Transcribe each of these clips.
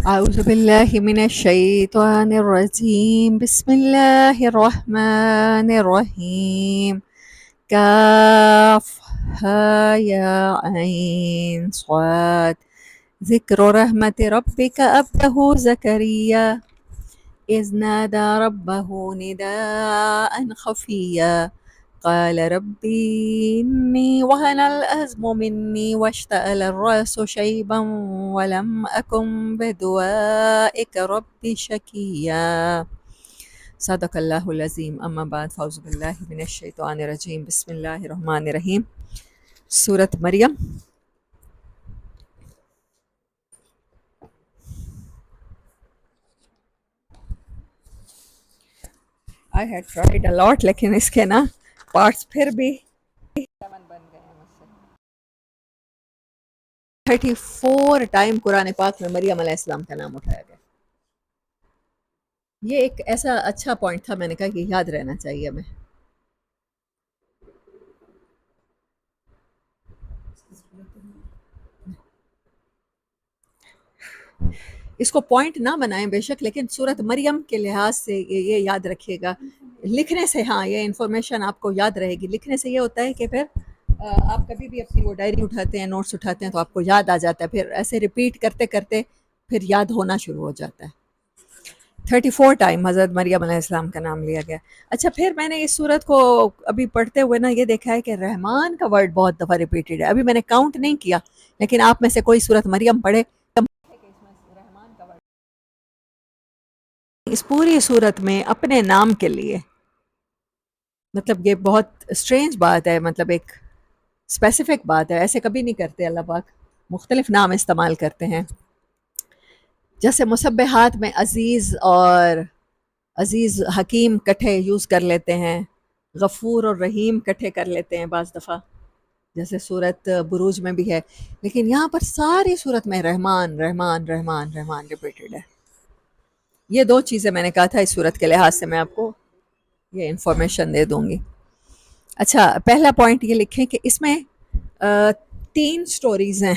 أعوذ بالله من الشيطان الرجيم. بسم الله الرحمن الرحيم. كاف ها يا عين صاد. ذكر رحمة ربك عبده زكريا إذ نادى ربه نداء خفيا قال ربي إني وهن الأزم مني واشتعل الرأس شيبا ولم أكن بدعائك ربي شقيا. صدق اللہ العظیم. اما بعد فاعوذ باللہ من الشیطان الرجیم. بسم اللہ الرحمن الرحیم. سورۃ مریم. I had tried a lot لیکن اس کے نا پارٹس پھر بھی 34 ٹائم قرآن پاک میں مریم علیہ السلام کا نام اٹھایا گیا. یہ ایک ایسا اچھا پوائنٹ تھا، میں نے کہا کہ یاد رہنا چاہیے ہمیں. اس کو پوائنٹ نہ بنائیں بے شک، لیکن سورت مریم کے لحاظ سے یہ یاد رکھیے گا. لکھنے سے ہاں یہ انفارمیشن آپ کو یاد رہے گی. لکھنے سے یہ ہوتا ہے کہ پھر آپ کبھی بھی اپنی وہ ڈائری اٹھاتے ہیں، نوٹس اٹھاتے ہیں تو آپ کو یاد آ جاتا ہے. پھر ایسے ریپیٹ کرتے کرتے پھر یاد ہونا شروع ہو جاتا ہے. 34 ٹائم حضرت مریم علیہ السلام کا نام لیا گیا. اچھا، پھر میں نے اس صورت کو ابھی پڑھتے ہوئے نا یہ دیکھا ہے کہ رحمان کا ورڈ بہت دفعہ ریپیٹڈ ہے. ابھی میں نے کاؤنٹ نہیں کیا، لیکن آپ میں سے کوئی صورت مریم پڑھے. اس پوری صورت میں اپنے نام کے لیے، مطلب یہ بہت اسٹرینج بات ہے، مطلب ایک اسپیسیفک بات ہے. ایسے کبھی نہیں کرتے اللہ پاک، مختلف نام استعمال کرتے ہیں. جیسے مسبحات میں عزیز اور عزیز حکیم کٹھے یوز کر لیتے ہیں، غفور اور رحیم کٹھے کر لیتے ہیں بعض دفعہ، جیسے صورت بروج میں بھی ہے. لیکن یہاں پر ساری صورت میں رحمان رحمان رحمان رحمان ریپیٹڈ ہے. یہ دو چیزیں میں نے کہا تھا اس صورت کے لحاظ سے میں آپ کو یہ انفارمیشن دے دوں گی. اچھا، پہلا پوائنٹ یہ لکھیں کہ اس میں 3 سٹوریز ہیں،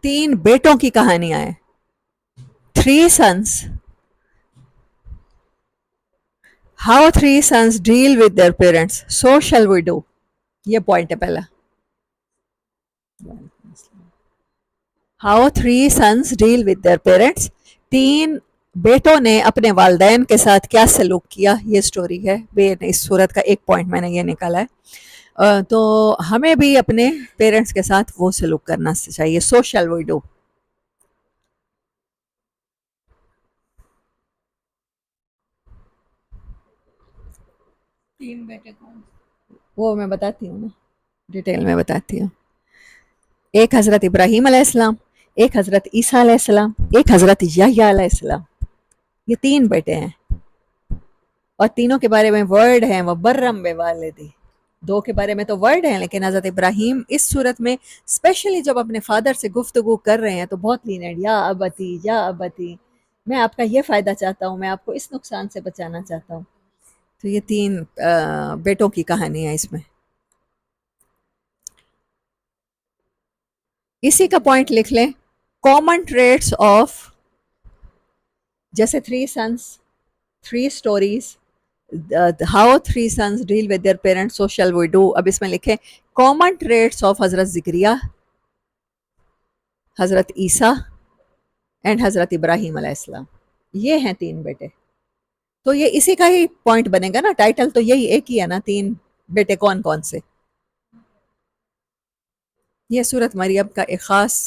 3 بیٹوں کی کہانیاں ہیں. 3 sons. How 3 sons deal with their parents, so shall we do. یہ پوائنٹ ہے پہلا. How 3 sons deal with their parents. 3 بیٹوں نے اپنے والدین کے ساتھ کیا سلوک کیا، یہ سٹوری ہے. اس صورت کا ایک پوائنٹ میں نے یہ نکالا ہے. تو ہمیں بھی اپنے پیرنٹس کے ساتھ وہ سلوک کرنا چاہیے. So shall we do. وہ میں بتاتی ہوں نا، ڈیٹیل میں بتاتی ہوں. ایک حضرت ابراہیم علیہ السلام، ایک حضرت عیسیٰ علیہ السلام، ایک حضرت یحییٰ علیہ السلام. یہ 3 بیٹے ہیں اور تینوں کے بارے میں ورڈ ہیں وہ برم بے والدی. 2 کے بارے میں تو ورڈ ہیں، لیکن حضرت ابراہیم اس صورت میں اسپیشلی جب اپنے فادر سے گفتگو کر رہے ہیں تو بہت لینڈ، یا ابتی یا ابتی، میں آپ کا یہ فائدہ چاہتا ہوں، میں آپ کو اس نقصان سے بچانا چاہتا ہوں. تو یہ 3 بیٹوں کی کہانی ہے اس میں. اسی کا پوائنٹ لکھ لیں. کامن ٹریٹس آف، جیسے 3 sons، 3 stories. How 3 sons deal with their parents, so shall we do. اب اس میں لکھیں common traits of حضرت زکریا، حضرت عیسیٰ اینڈ حضرت ابراہیم علیہ السلام. یہ ہیں 3 بیٹے. تو یہ اسی کا ہی پوائنٹ بنے گا نا، ٹائٹل تو یہی ایک ہی ہے نا، 3 بیٹے کون کون سے. یہ سورت مریم کا ایک خاص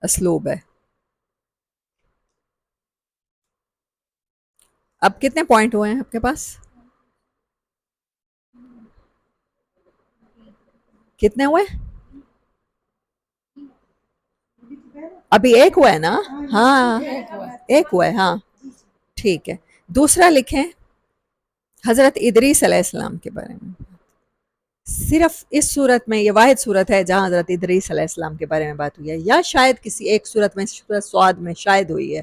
اسلوب ہے. اب کتنے پوائنٹ ہوئے ہیں آپ کے پاس؟ کتنے ہوئے؟ ابھی ایک ہوا ہے نا؟ ہاں ایک ہوا ہے. ہاں ٹھیک ہے. دوسرا لکھیں حضرت ادریس علیہ السلام کے بارے میں. صرف اس صورت میں یہ واحد صورت ہے جہاں حضرت ادریس علیہ السلام کے بارے میں بات ہوئی ہے، یا شاید کسی ایک صورت میں، صورت سعد میں شاید ہوئی ہے.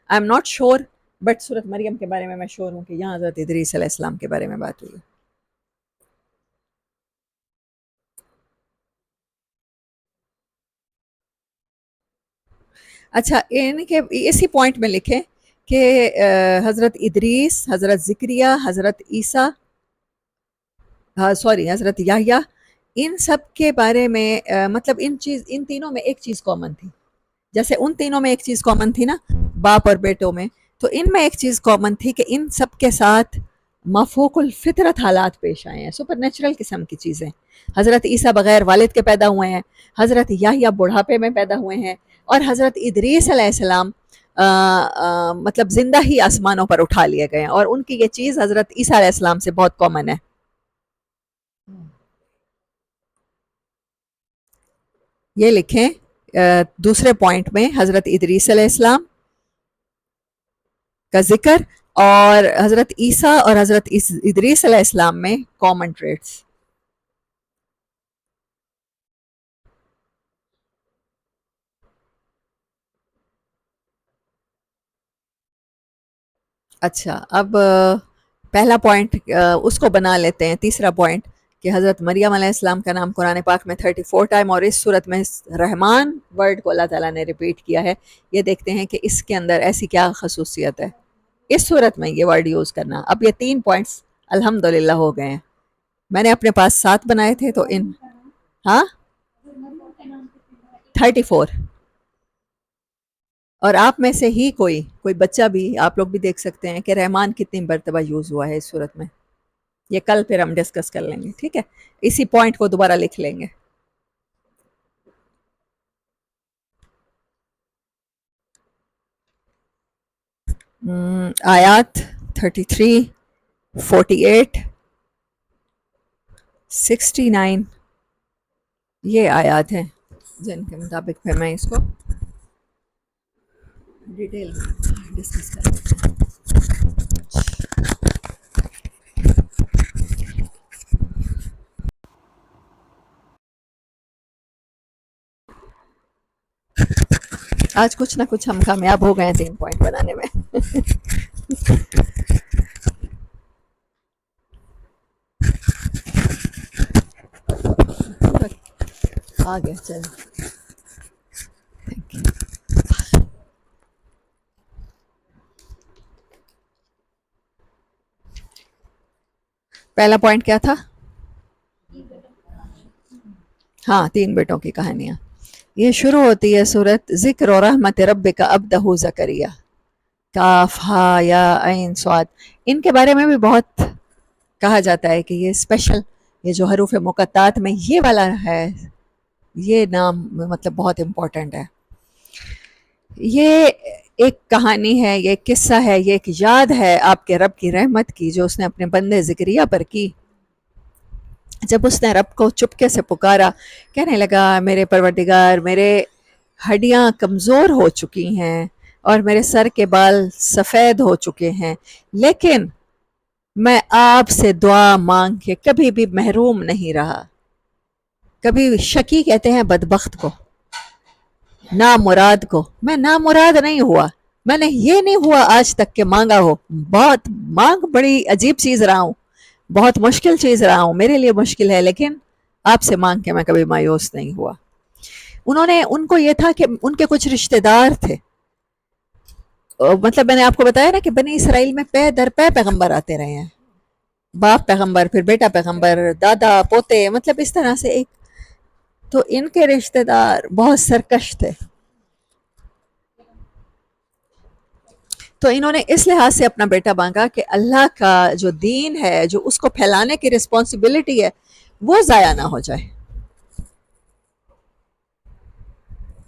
I am not sure, but صورت مریم کے بارے میں میں شور ہوں کہ یہاں حضرت ادریس علیہ السلام کے بارے میں بات ہوئی ہے. اچھا ان کے اسی پوائنٹ میں لکھیں کہ حضرت ادریس، حضرت ذکریہ، حضرت عیسیٰ، سوری حضرت یحییٰ، ان سب کے بارے میں مطلب ان تینوں میں ایک چیز کامن تھی. جیسے ان تینوں میں ایک چیز کامن تھی نا باپ اور بیٹوں میں، تو ان میں ایک چیز کامن تھی کہ ان سب کے ساتھ مفوق الفطرت حالات پیش آئے ہیں، سپر نیچرل قسم کی چیزیں. حضرت عیسیٰ بغیر والد کے پیدا ہوئے ہیں، حضرت یحییٰ بڑھاپے میں پیدا ہوئے ہیں، اور حضرت ادریس علیہ السلام مطلب زندہ ہی آسمانوں پر اٹھا لیے گئے ہیں، اور ان کی یہ چیز حضرت عیسیٰ علیہ السلام سے بہت کامن ہے. یہ لکھیں دوسرے پوائنٹ میں حضرت ادریس علیہ السلام کا ذکر اور حضرت عیسیٰ اور حضرت ادریس علیہ السلام میں کامن ٹریٹس. اچھا اب پہلا پوائنٹ اس کو بنا لیتے ہیں. تیسرا پوائنٹ کہ حضرت مریم علیہ السلام کا نام قرآن پاک میں 34 ٹائم اور اس صورت میں رحمان ورڈ کو اللہ تعالیٰ نے ریپیٹ کیا ہے. یہ دیکھتے ہیں کہ اس کے اندر ایسی کیا خصوصیت ہے اس صورت میں یہ ورڈ یوز کرنا. اب یہ 3 پوائنٹس الحمدللہ ہو گئے ہیں. میں نے اپنے پاس 7 بنائے تھے تو ان ہاں 34. اور آپ میں سے ہی کوئی بچہ بھی آپ لوگ بھی دیکھ سکتے ہیں کہ رحمان کتنی مرتبہ یوز ہوا ہے اس صورت میں. یہ کل پھر ہم ڈسکس کر لیں گے، ٹھیک ہے؟ اسی پوائنٹ کو دوبارہ لکھ لیں گے. آیات 33 48 69 یہ آیات ہیں جن کے مطابق پھر میں اس کو ڈیٹیل میں ڈسکس کر لیتے ہیں. آج کچھ نہ کچھ ہم کامیاب ہو گئے ہیں 3 پوائنٹ بنانے میں. آگے چل پہلا پوائنٹ کیا تھا؟ ہاں 3 بیٹوں کی کہانیاں. یہ شروع ہوتی ہے سورت ذکر و رحمت ربک عبدہ زکریا، کاف ہا یا عین صاد. ان کے بارے میں بھی بہت کہا جاتا ہے کہ یہ اسپیشل، یہ جو حروف مقطعات میں یہ والا ہے یہ نام مطلب بہت امپورٹنٹ ہے. یہ ایک کہانی ہے، یہ ایک قصہ ہے، یہ ایک یاد ہے آپ کے رب کی رحمت کی جو اس نے اپنے بندے ذکریہ پر کی. جب اس نے رب کو چپکے سے پکارا، کہنے لگا میرے پروردگار، میرے ہڈیاں کمزور ہو چکی ہیں اور میرے سر کے بال سفید ہو چکے ہیں، لیکن میں آپ سے دعا مانگ کے کبھی بھی محروم نہیں رہا. کبھی شکی کہتے ہیں بدبخت کو، نامراد کو. میں نامراد نہیں ہوا، میں نے یہ نہیں ہوا آج تک کہ مانگا ہو. بہت مانگ بڑی عجیب چیز رہا ہوں، بہت مشکل چیز رہا ہوں، میرے لیے مشکل ہے، لیکن آپ سے مانگ کے میں کبھی مایوس نہیں ہوا. ان کو یہ تھا کہ ان کے کچھ رشتہ دار تھے، مطلب میں نے آپ کو بتایا نا کہ بنی اسرائیل میں پے در پے پیغمبر آتے رہے ہیں، باپ پیغمبر، پھر بیٹا پیغمبر، دادا پوتے، مطلب اس طرح سے ایک. تو ان کے رشتہ دار بہت سرکش تھے، تو انہوں نے اس لحاظ سے اپنا بیٹا مانگا کہ اللہ کا جو دین ہے، جو اس کو پھیلانے کی رسپانسبلٹی ہے، وہ ضائع نہ ہو جائے.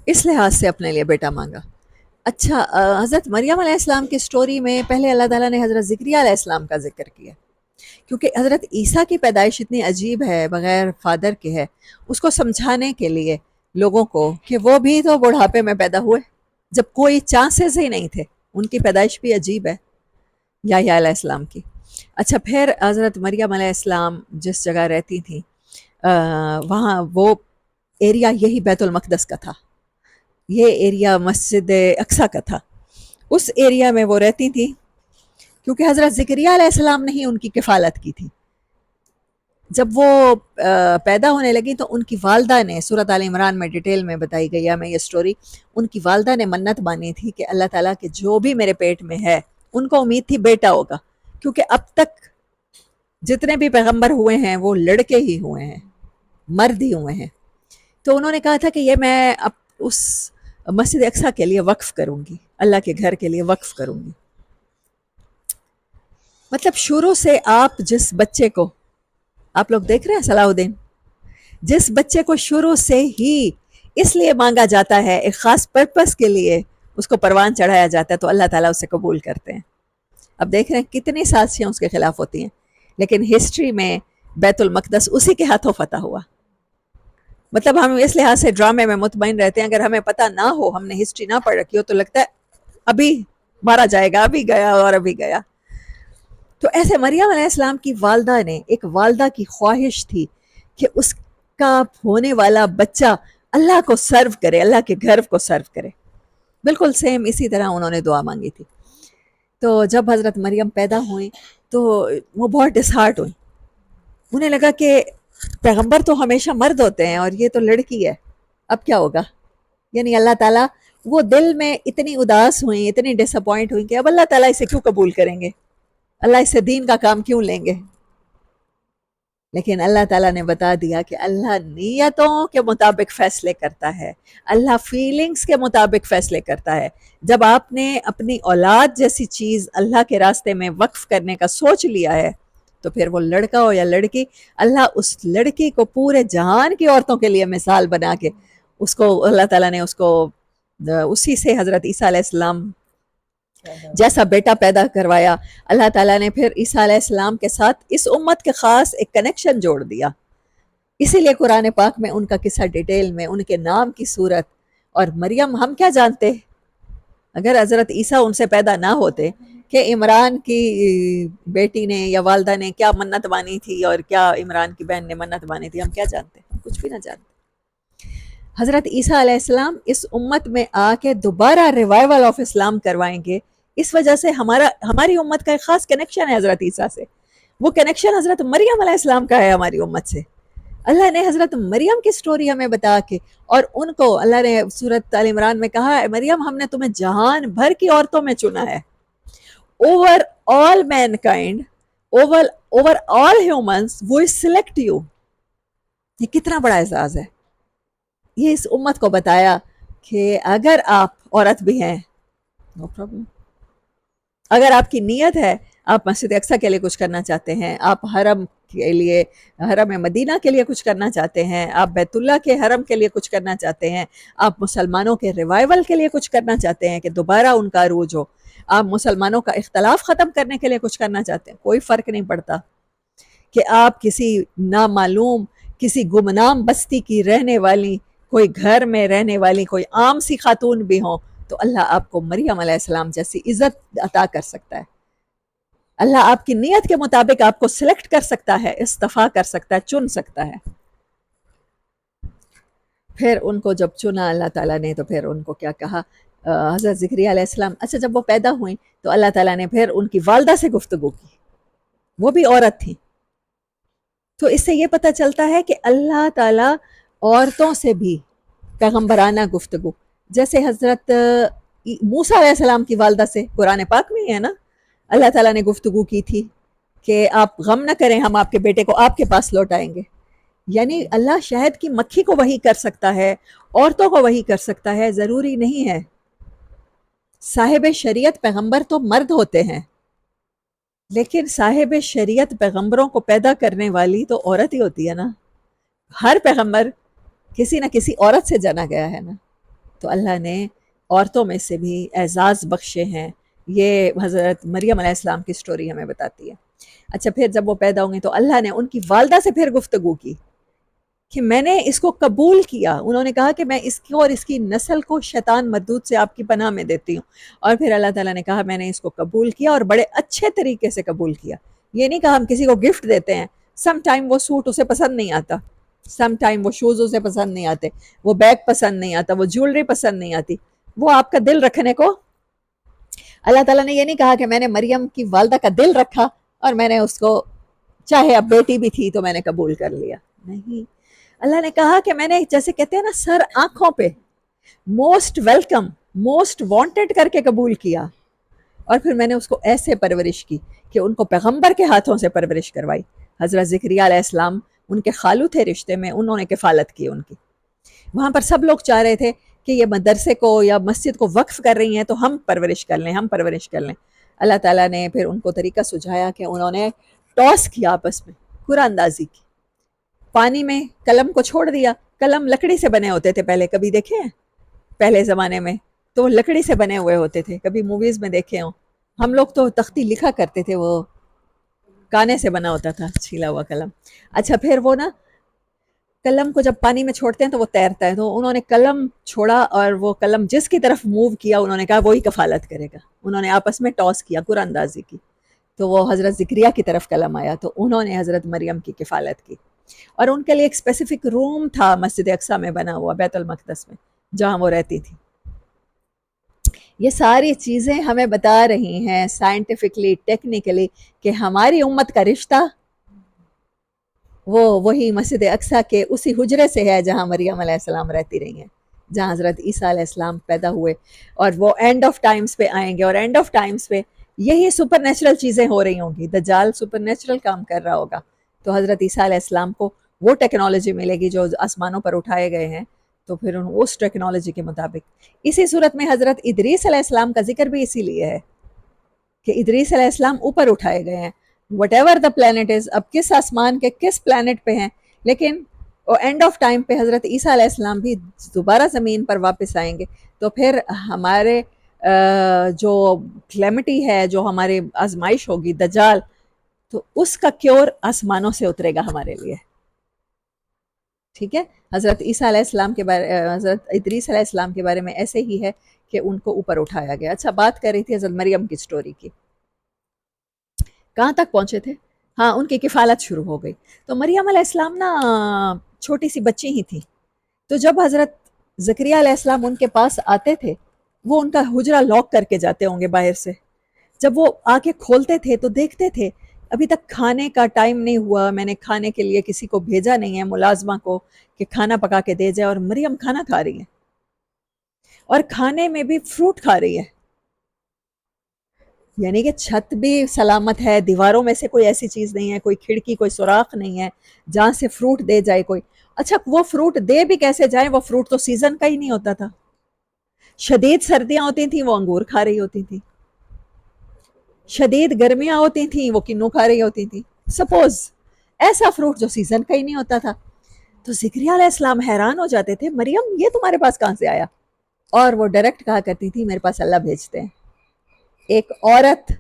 اس لحاظ سے اپنے لیے بیٹا مانگا. اچھا حضرت مریم علیہ السلام کی سٹوری میں پہلے اللہ تعالیٰ نے حضرت ذکریہ علیہ السلام کا ذکر کیا، کیونکہ حضرت عیسیٰ کی پیدائش اتنی عجیب ہے، بغیر فادر کے ہے. اس کو سمجھانے کے لیے لوگوں کو کہ وہ بھی تو بڑھاپے میں پیدا ہوئے جب کوئی چانسز ہی نہیں تھے، ان کی پیدائش بھی عجیب ہے یحییٰ علیہ السلام کی. اچھا پھر حضرت مریم علیہ السلام جس جگہ رہتی تھیں وہاں وہ ایریا یہی بیت المقدس کا تھا، یہ ایریا مسجد اقصیٰ کا تھا. اس ایریا میں وہ رہتی تھی کیونکہ حضرت ذکریہ علیہ السلام نے ہی ان کی کفالت کی تھی. جب وہ پیدا ہونے لگی تو ان کی والدہ نے، سورۃ آل عمران میں ڈیٹیل میں بتائی گئی ہے ہمیں یہ سٹوری، ان کی والدہ نے منت مانی تھی کہ اللہ تعالیٰ کے جو بھی میرے پیٹ میں ہے، ان کو امید تھی بیٹا ہوگا، کیونکہ اب تک جتنے بھی پیغمبر ہوئے ہیں وہ لڑکے ہی ہوئے ہیں، مرد ہی ہوئے ہیں. تو انہوں نے کہا تھا کہ یہ میں اب اس مسجد اقصیٰ کے لیے وقف کروں گی، اللہ کے گھر کے لیے وقف کروں گی. مطلب شروع سے آپ جس بچے کو، آپ لوگ دیکھ رہے ہیں صلاح الدین، جس بچے کو شروع سے ہی اس لیے مانگا جاتا ہے، ایک خاص پرپس کے لیے اس کو پروان چڑھایا جاتا ہے، تو اللہ تعالیٰ اسے قبول کرتے ہیں. اب دیکھ رہے ہیں کتنی سازشیں اس کے خلاف ہوتی ہیں، لیکن ہسٹری میں بیت المقدس اسی کے ہاتھوں فتح ہوا. مطلب ہم اس لحاظ سے ڈرامے میں مطمئن رہتے ہیں، اگر ہمیں پتہ نہ ہو، ہم نے ہسٹری نہ پڑھ رکھی ہو، تو لگتا ہے ابھی مارا جائے گا، ابھی گیا اور ابھی گیا. تو ایسے مریم علیہ السلام کی والدہ نے، ایک والدہ کی خواہش تھی کہ اس کا ہونے والا بچہ اللہ کو سرو کرے، اللہ کے گھر کو سرو کرے. بالکل سیم اسی طرح انہوں نے دعا مانگی تھی. تو جب حضرت مریم پیدا ہوئیں تو وہ بہت ڈس ہارٹ ہوئیں. انہیں لگا کہ پیغمبر تو ہمیشہ مرد ہوتے ہیں اور یہ تو لڑکی ہے، اب کیا ہوگا؟ یعنی اللہ تعالیٰ، وہ دل میں اتنی اداس ہوئیں، اتنی ڈس اپوائنٹ ہوئیں کہ اب اللہ تعالیٰ اسے کیوں قبول کریں گے، اللہ اس سے دین کا کام کیوں لیں گے. لیکن اللہ تعالیٰ نے بتا دیا کہ اللہ نیتوں کے مطابق فیصلے کرتا ہے، اللہ فیلنگز کے مطابق فیصلے کرتا ہے. جب آپ نے اپنی اولاد جیسی چیز اللہ کے راستے میں وقف کرنے کا سوچ لیا ہے، تو پھر وہ لڑکا ہو یا لڑکی، اللہ اس لڑکی کو پورے جہان کی عورتوں کے لیے مثال بنا کے اس کو، اللہ تعالیٰ نے اس کو اسی سے حضرت عیسیٰ علیہ السلام جیسا بیٹا پیدا کروایا. اللہ تعالیٰ نے پھر عیسیٰ علیہ السلام کے ساتھ اس امت کے خاص ایک کنیکشن جوڑ دیا. اسی لیے قرآن پاک میں ان کا قصہ ڈیٹیل میں، ان کے نام کی صورت. اور مریم، ہم کیا جانتے اگر حضرت عیسیٰ ان سے پیدا نہ ہوتے کہ عمران کی بیٹی نے یا والدہ نے کیا منت مانی تھی اور کیا عمران کی بہن نے منت مانی تھی، ہم کیا جانتے؟ ہم کچھ بھی نہ جانتے. حضرت عیسیٰ علیہ السلام اس امت میں آ کے دوبارہ ریوائول آف اسلام کروائیں گے. اس وجہ سے ہماری امت کا ایک خاص کنیکشن ہے حضرت عیسیٰ سے. وہ کنیکشن حضرت مریم علیہ السلام کا ہے ہماری امت سے. اللہ نے حضرت مریم کی سٹوری ہمیں بتا کے، اور ان کو اللہ نے سورۃ آل عمران میں کہا ہے، مریم ہم نے تمہیں جہان بھر کی عورتوں میں چنا ہے، overall mankind, overall humans we select you. یہ کتنا بڑا اعزاز ہے. یہ اس امت کو بتایا کہ اگر آپ عورت بھی ہیں، نو پرابلم، اگر آپ کی نیت ہے، آپ مسجد اقصیٰ کے لیے کچھ کرنا چاہتے ہیں، آپ حرم کے لیے، حرم مدینہ کے لیے کچھ کرنا چاہتے ہیں، آپ بیت اللہ کے حرم کے لیے کچھ کرنا چاہتے ہیں، آپ مسلمانوں کے ریوائول کے لیے کچھ کرنا چاہتے ہیں کہ دوبارہ ان کا عروج ہو، آپ مسلمانوں کا اختلاف ختم کرنے کے لیے کچھ کرنا چاہتے ہیں، کوئی فرق نہیں پڑتا کہ آپ کسی نامعلوم، کسی گمنام بستی کی رہنے والی، کوئی گھر میں رہنے والی کوئی عام سی خاتون بھی ہوں، تو اللہ آپ کو مریم علیہ السلام جیسی عزت عطا کر سکتا ہے. اللہ آپ کی نیت کے مطابق آپ کو سلیکٹ کر سکتا ہے، استفا کر سکتا ہے، چن سکتا ہے. پھر ان کو جب چنا اللہ تعالیٰ نے، تو پھر ان کو کیا کہا حضرت زکریا علیہ السلام. اچھا، جب وہ پیدا ہوئیں تو اللہ تعالیٰ نے پھر ان کی والدہ سے گفتگو کی، وہ بھی عورت تھی. تو اس سے یہ پتہ چلتا ہے کہ اللہ تعالیٰ عورتوں سے بھی پیغمبرانہ گفتگو، جیسے حضرت موسیٰ علیہ السلام کی والدہ سے قرآن پاک میں ہی ہے نا، اللہ تعالیٰ نے گفتگو کی تھی کہ آپ غم نہ کریں، ہم آپ کے بیٹے کو آپ کے پاس لوٹائیں گے. یعنی اللہ شہد کی مکھی کو وحی کر سکتا ہے، عورتوں کو وحی کر سکتا ہے، ضروری نہیں ہے. صاحب شریعت پیغمبر تو مرد ہوتے ہیں، لیکن صاحب شریعت پیغمبروں کو پیدا کرنے والی تو عورت ہی ہوتی ہے نا. ہر پیغمبر کسی نہ کسی عورت سے جانا گیا ہے نا. تو اللہ نے عورتوں میں سے بھی اعزاز بخشے ہیں. یہ حضرت مریم علیہ السلام کی سٹوری ہمیں بتاتی ہے. اچھا، پھر جب وہ پیدا ہوں گی تو اللہ نے ان کی والدہ سے پھر گفتگو کی کہ میں نے اس کو قبول کیا. انہوں نے کہا کہ میں اس کی اور اس کی نسل کو شیطان مردود سے آپ کی پناہ میں دیتی ہوں. اور پھر اللہ تعالیٰ نے کہا میں نے اس کو قبول کیا اور بڑے اچھے طریقے سے قبول کیا. یہ نہیں کہا ہم کسی کو گفٹ دیتے ہیں، سم ٹائم وہ سوٹ اسے پسند نہیں آتا، سم ٹائم وہ شوز اسے پسند نہیں آتے، وہ بیگ پسند نہیں آتا، وہ جیولری پسند نہیں آتی. وہ آپ کا دل رکھنے کو، اللہ تعالیٰ نے یہ نہیں کہا کہ میں نے مریم کی والدہ کا دل رکھا اور میں نے اس کو چاہے اب بیٹی بھی تھی تو میں نے قبول کر لیا. نہیں، اللہ نے کہا کہ میں نے جیسے کہتے ہیں نا سر آنکھوں پہ موسٹ ویلکم موسٹ وانٹڈ کر کے قبول کیا. اور پھر میں نے اس کو ایسے پرورش کی کہ ان کو پیغمبر کے ہاتھوں سے پرورش کروائی. حضرت زکریا علیہ السلام ان کے خالو تھے رشتے میں، انہوں نے کفالت کی ان کی. وہاں پر سب لوگ چاہ رہے تھے کہ یہ مدرسے کو یا مسجد کو وقف کر رہی ہیں تو ہم پرورش کر لیں، ہم پرورش کر لیں. اللہ تعالیٰ نے پھر ان کو طریقہ سجھایا کہ انہوں نے ٹاس کیا آپس میں، قرآن اندازی کی. پانی میں قلم کو چھوڑ دیا. قلم لکڑی سے بنے ہوتے تھے پہلے، کبھی دیکھے ہیں پہلے زمانے میں تو لکڑی سے بنے ہوئے ہوتے تھے، کبھی موویز میں دیکھے ہوں. ہم لوگ تو تختی لکھا کرتے تھے، وہ کانے سے بنا ہوتا تھا چھیلا ہوا قلم. اچھا پھر وہ نا قلم کو جب پانی میں چھوڑتے ہیں تو وہ تیرتا ہے، تو انہوں نے قلم چھوڑا اور وہ قلم جس کی طرف موو کیا انہوں نے کہا وہی کفالت کرے گا. انہوں نے آپس میں ٹاس کیا قرآن اندازی کی، تو وہ حضرت زکریا کی طرف قلم آیا تو انہوں نے حضرت مریم کی کفالت کی. اور ان کے لیے ایک اسپیسیفک روم تھا مسجد اقصیٰ میں بنا ہوا، بیت المقدس میں، جہاں وہ رہتی تھی. یہ ساری چیزیں ہمیں بتا رہی ہیں سائنٹیفکلی ٹیکنیکلی کہ ہماری امت کا رشتہ وہ وہی مسجد اقصیٰ کے اسی حجرے سے ہے جہاں مریم علیہ السلام رہتی رہی ہیں، جہاں حضرت عیسیٰ علیہ السلام پیدا ہوئے. اور وہ اینڈ آف ٹائمز پہ آئیں گے، اور اینڈ آف ٹائمز پہ یہی سپر نیچرل چیزیں ہو رہی ہوں گی. دجال سپر نیچرل کام کر رہا ہوگا تو حضرت عیسیٰ علیہ السلام کو وہ ٹیکنالوجی ملے گی جو آسمانوں پر اٹھائے گئے ہیں، تو پھر اس ٹیکنالوجی کے مطابق. اسی صورت میں حضرت ادریس علیہ السلام کا ذکر بھی اسی لیے ہے کہ ادریس علیہ السلام اوپر اٹھائے گئے ہیں. وٹ ایور دا پلانٹ از، اب کس آسمان کے کس پلانٹ پہ ہیں، لیکن اینڈ آف ٹائم پہ حضرت عیسیٰ علیہ السلام بھی دوبارہ زمین پر واپس آئیں گے. تو پھر ہمارے جو کلیمٹی ہے، جو ہمارے آزمائش ہوگی دجال، تو اس کا کیور آسمانوں سے اترے گا ہمارے لیے. ٹھیک ہے. حضرت عیسیٰ علیہ السلام کے بارے حضرت ادریس علیہ السلام کے بارے میں ایسے ہی ہے کہ ان کو اوپر اٹھایا گیا. اچھا بات کر رہی تھی حضرت مریم کی سٹوری کی، کہاں تک پہنچے تھے؟ ہاں، ان کی کفالت شروع ہو گئی. تو مریم علیہ السلام نا چھوٹی سی بچی ہی تھی، تو جب حضرت زکریا علیہ السلام ان کے پاس آتے تھے، وہ ان کا حجرہ لاک کر کے جاتے ہوں گے باہر سے. جب وہ آ کے کھولتے تھے تو دیکھتے تھے ابھی تک کھانے کا ٹائم نہیں ہوا، میں نے کھانے کے لیے کسی کو بھیجا نہیں ہے ملازمہ کو کہ کھانا پکا کے دے جائے، اور مریم کھانا کھا رہی ہیں، اور کھانے میں بھی فروٹ کھا رہی ہے. یعنی کہ چھت بھی سلامت ہے، دیواروں میں سے کوئی ایسی چیز نہیں ہے، کوئی کھڑکی کوئی سوراخ نہیں ہے جہاں سے فروٹ دے جائے کوئی. اچھا وہ فروٹ دے بھی کیسے جائیں، وہ فروٹ تو سیزن کا ہی نہیں ہوتا تھا. شدید سردیاں ہوتی تھیں وہ انگور کھا رہی ہوتی تھیں، شدید گرمیاں ہوتی تھیں وہ کنو کھا رہی ہوتی تھیں. سپوز ایسا فروٹ جو سیزن کا ہی نہیں ہوتا تھا. تو زکریا علیہ السلام حیران ہو جاتے تھے، مریم یہ تمہارے پاس کہاں سے آیا؟ اور وہ ڈائریکٹ کہا کرتی تھی میرے پاس اللہ بھیجتے ہیں. ایک عورت